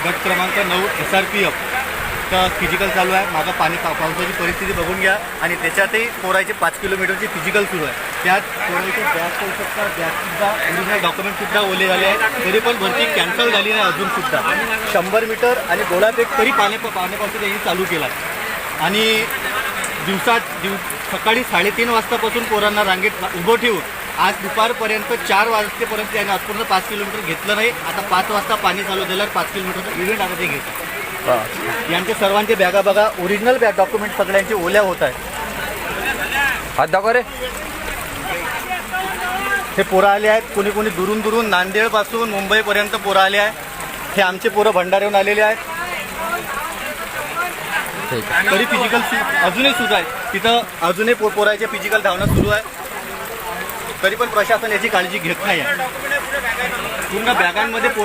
गट क्रमांक 9 SRPF चा फिजिकल चालू आहे. मागं पावसाची परिस्थिती बघून घ्या आणि त्याच्यातही पोरायचे 5 किलोमीटरची फिजिकल सुरू आहे. त्यात पोरायचे बॅग करू शकता, बॅगसुद्धा ओरिजिनल डॉक्युमेंटसुद्धा ओले झाले आहे. तरी पण भरती कॅन्सल झाली नाही अजूनसुद्धा. 100 मीटर आणि गोलाफेक तरी पाण्यापासून त्यांनी चालू केला. आणि सकाळी 3:30 वाजतापासून पोरांना रांगेत उभं ठेवून आज दुपारपर्यंत 4 वाजतेपर्यंत त्यांनी आजपर्यंत 5 किलोमीटर घेतलं नाही. आता 5 वाजता पाणी चालू झाल्यावर 5 किलोमीटरचा इव्हेंट आता ते घेतात. यांचे सर्वांचे बॅगा बघा, ओरिजिनल बॅग डॉक्युमेंट सगळ्यांचे ओल्या होत आहेत. हात दाखवा रे. हे पोरं आले आहेत. कोणी कोणी दुरून दुरून नांदेडपासून मुंबईपर्यंत पोरं आले आहेत. हे आमचे पोरं भंडाऱ्याहून आलेले आहेत. तरी फिजिकल अजूनही सुरू आहे. तिथं अजूनही पोराचे फिजिकल धावणं सुरू आहे. तरी पण प्रशासन याची काळजी घेत नाही आहे. पूर्ण बॅगांमध्ये पोरा